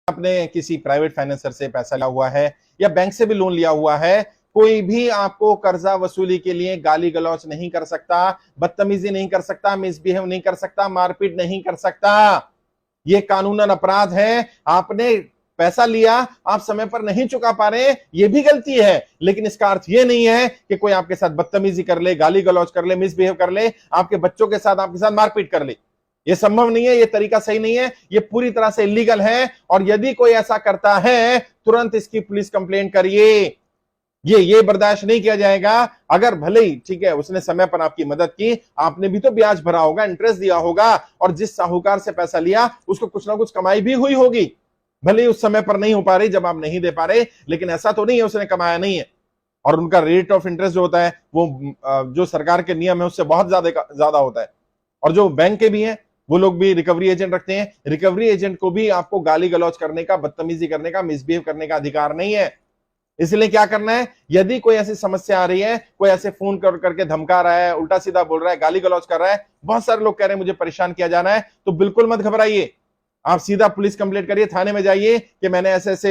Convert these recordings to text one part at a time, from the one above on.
आपने किसी private financer से पैसा लिया हुआ है या बैंक से भी लोन लिया हुआ है, कोई भी आपको कर्जा वसूली के लिए गाली गलौज नहीं कर सकता, बदतमीजी नहीं कर सकता, मिसबिहेव नहीं कर सकता, मारपीट नहीं कर सकता। यह कानूनन अपराध है। आपने पैसा लिया, आप समय पर नहीं चुका पा रहे, यह भी गलती है, लेकिन इसका अर्थ यह नहीं है कि कोई आपके साथ बदतमीजी कर ले, गाली गलौज कर ले, मिसबिहेव कर ले, आपके बच्चों के साथ आपके साथ मारपीट कर ले। यह संभव नहीं है, यह तरीका सही नहीं है, यह पूरी तरह से इलीगल है। और यदि कोई ऐसा करता है, तुरंत इसकी पुलिस कंप्लेंट करिए। ये बर्दाश्त नहीं किया जाएगा। अगर भले ही ठीक है उसने समय पर आपकी मदद की, आपने भी तो ब्याज भरा होगा, इंटरेस्ट दिया होगा, और जिस साहूकार से पैसा लिया उसको कुछ ना कुछ कमाई भी हुई होगी। भले ही उस समय पर नहीं हो पा रही जब आप नहीं दे पा रहे, लेकिन ऐसा तो नहीं है उसने कमाया नहीं है। और उनका रेट ऑफ इंटरेस्ट जो होता है वो जो सरकार के नियम है उससे बहुत ज्यादा होता है। और जो बैंक के भी हैं वो लोग भी रिकवरी एजेंट रखते हैं। रिकवरी एजेंट को भी आपको गाली गलौज करने का, बदतमीजी करने का, मिसबिहेव करने का अधिकार नहीं है। इसलिए क्या करना है, यदि कोई ऐसी समस्या आ रही है, कोई ऐसे फोन करके धमका रहा है, उल्टा सीधा बोल रहा है, गाली गलौज कर रहा है, बहुत सारे लोग कह रहे हैं मुझे परेशान किया जाना है, तो बिल्कुल मत घबराइए। आप सीधा पुलिस कंप्लेंट करिए, थाने में जाइए कि मैंने ऐसे ऐसे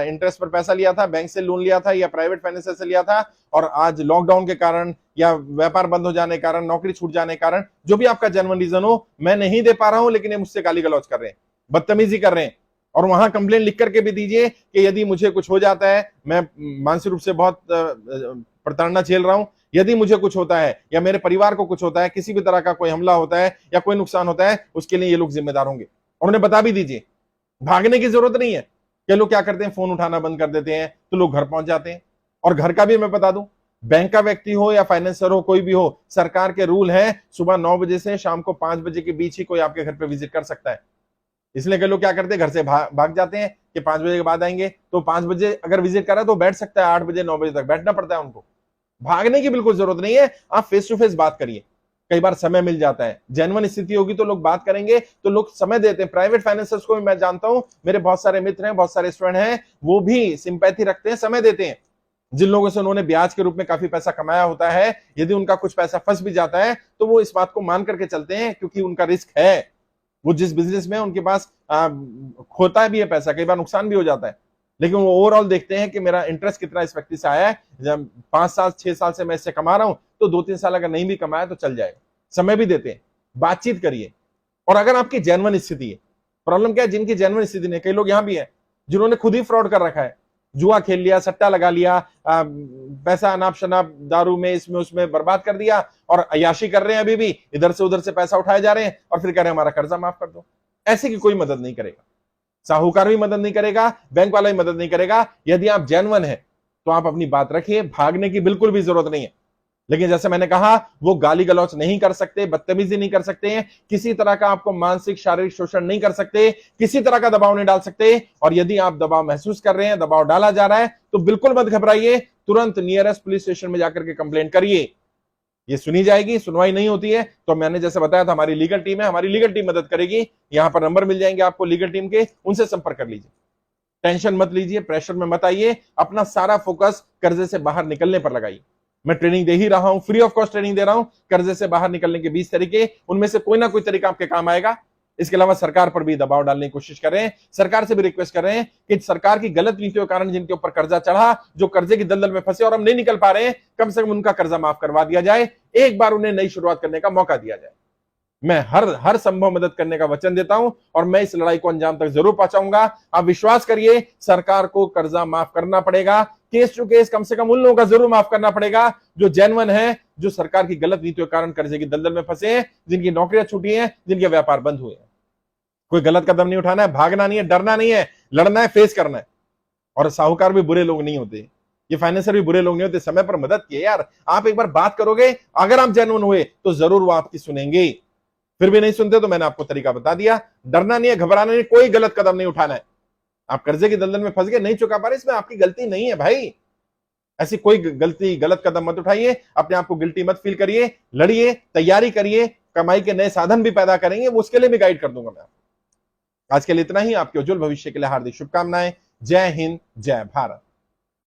इंटरेस्ट पर पैसा लिया था, बैंक से लोन लिया था या प्राइवेट फाइनेंसर से लिया था, और आज लॉकडाउन के कारण या व्यापार बंद हो जाने के कारण, नौकरी छूट जाने के कारण, जो भी आपका जेन्युइन रीजन हो, मैं नहीं दे पा रहा हूं, लेकिन ये मुझसे गाली गलौज कर रहे हैं, बदतमीजी कर रहे हैं। और वहां कंप्लेंट लिख करके भी दीजिए कि यदि मुझे कुछ हो जाता है, मैं मानसिक रूप से बहुत प्रताड़ना झेल रहा हूं, यदि मुझे कुछ होता है या मेरे परिवार को कुछ होता है, किसी भी तरह का कोई हमला होता है या कोई नुकसान होता है, उसके लिए ये लोग जिम्मेदार होंगे। और उन्हें बता भी दीजिए, भागने की जरूरत नहीं है। क्या लोग क्या करते हैं, फोन उठाना बंद कर देते हैं, तो लोग घर पहुंच जाते हैं। और घर का भी मैं बता दूं, बैंक का व्यक्ति हो या फाइनेंसर हो, कोई भी हो, सरकार के रूल है सुबह 9 बजे से शाम को 5 बजे के बीच ही कोई आपके घर पे विजिट कर सकता है। इसलिए कई लोग क्या करते हैं, घर से भाग जाते हैं कि 5 बजे के बाद आएंगे, तो 5 बजे अगर विजिट करा तो बैठ सकता है, 8 बजे 9 बजे तक बैठना पड़ता है उनको। भागने की बिल्कुल जरूरत नहीं है, आप फेस टू फेस बात करिए। कई बार समय मिल जाता है, जेन्युइन स्थिति होगी तो लोग बात करेंगे, तो लोग समय देते हैं। प्राइवेट फाइनेंसर्स को भी मैं जानता हूं, मेरे बहुत सारे मित्र हैं, बहुत सारे स्टूडेंट हैं, वो भी सिंपैथी रखते हैं, समय देते हैं। जिन लोगों से उन्होंने ब्याज के रूप में काफी पैसा कमाया होता है, यदि उनका कुछ पैसा फंस भी जाता है तो वो इस बात को मान करके चलते हैं, क्योंकि उनका रिस्क है। वो जिस बिजनेस में उनके पास खोता भी है पैसा, कई बार नुकसान भी हो जाता है, लेकिन वो ओवरऑल देखते हैं कि मेरा इंटरेस्ट कितना इस व्यक्ति से आया है। जब 5 साल 6 साल से मैं इससे कमा रहा हूं, तो 2-3 साल अगर नहीं भी कमाया तो चल जाएगा। समय भी देते हैं, बातचीत करिए। और अगर आपकी जेन्युइन स्थिति है, प्रॉब्लम क्या है, जिनकी जेन्युइन स्थिति नहीं, कई लोग यहां भी हैं जिन्होंने खुद ही फ्रॉड कर रखा है, जुआ खेल लिया, सट्टा लगा लिया, पैसा अनाप शनाप दारू में इसमें उसमें बर्बाद कर दिया, और अय्याशी कर रहे हैं, अभी भी इधर से उधर से पैसा उठाए जा रहे हैं, और फिर कह रहे हैं हमारा कर्जा माफ कर दो। ऐसे की कोई मदद नहीं करेगा, साहूकार भी मदद नहीं करेगा, बैंक वाला भी मदद नहीं करेगा। यदि आप जेन्युइन है तो आप अपनी बात रखिए, भागने की बिल्कुल भी जरूरत नहीं है। लेकिन जैसे मैंने कहा, वो गाली गलौज नहीं कर सकते, बदतमीजी नहीं कर सकते, किसी तरह का आपको मानसिक शारीरिक शोषण नहीं कर सकते, किसी तरह का दबाव नहीं डाल सकते। और यदि आप दबाव महसूस कर रहे हैं, दबाव डाला जा रहा है, तो बिल्कुल मत घबराइए, तुरंत नियरेस्ट पुलिस स्टेशन में जाकर के कंप्लेंट करिए। ये सुनी जाएगी, सुनवाई नहीं होती है तो मैंने जैसे बताया था, हमारी लीगल टीम है, हमारी लीगल टीम मदद करेगी। यहां पर नंबर मिल जाएंगे आपको लीगल टीम के, उनसे संपर्क कर लीजिए। टेंशन मत लीजिए, प्रेशर में मत आइए, अपना सारा फोकस कर्जे से बाहर निकलने पर लगाइए। मैं ट्रेनिंग दे ही रहा हूं, फ्री ऑफ कॉस्ट ट्रेनिंग दे रहा हूं, कर्जे से बाहर निकलने के 20 तरीके, उनमें से कोई ना कोई तरीका आपके काम आएगा। इसके अलावा सरकार पर भी दबाव डालने की कोशिश कर रहे हैं, सरकार से भी रिक्वेस्ट कर रहे हैं कि सरकार की गलत नीतियों के कारण जिनके ऊपर कर्जा चढ़ा, जो कर्जे की दलदल में फंसे और हम नहीं निकल पा रहे हैं, कम से कम उनका कर्जा माफ करवा दिया जाए, एक बार उन्हें नई शुरुआत करने का मौका दिया जाए। मैं हर संभव मदद करने का वचन देता हूं, और मैं इस लड़ाई को अंजाम तक जरूर पहुंचाऊंगा। आप विश्वास करिए, सरकार को कर्जा माफ करना पड़ेगा, केस टू केस कम से कम उन लोगों का जरूर माफ करना पड़ेगा जो जेन्युइन है, जो सरकार की गलत नीतियों के कारण कर्जे की दलदल में फंसे हैं, जिनकी नौकरियां छूटी हैं, जिनके व्यापार बंद हुए हैं। कोई गलत कदम नहीं उठाना है, भागना नहीं है, डरना नहीं है, लड़ना है, फेस करना है। और साहूकार भी बुरे लोग नहीं होते, ये फाइनेंसर भी बुरे लोग नहीं होते। समय पर मदद किए यार, आप एक बार बात करोगे, अगर आप जेन्युइन हुए तो जरूर वो आपकी सुनेंगे। फिर भी नहीं सुनते तो मैंने आपको तरीका बता दिया। डरना नहीं है, घबराना नहीं, कोई गलत कदम नहीं उठाना है। आप कर्जे की दलदल में फंस गए, नहीं चुका पा रहे, इसमें आपकी गलती नहीं है भाई। ऐसी कोई गलत कदम मत उठाइए, अपने आप को गिल्टी मत फील करिए, लड़िए, तैयारी करिए, कमाई के नए साधन भी पैदा करेंगे, वो उसके लिए भी गाइड कर दूंगा मैं आपको। आज के लिए इतना ही। आपके उज्जवल भविष्य के लिए हार्दिक शुभकामनाएं। जय हिंद, जय भारत।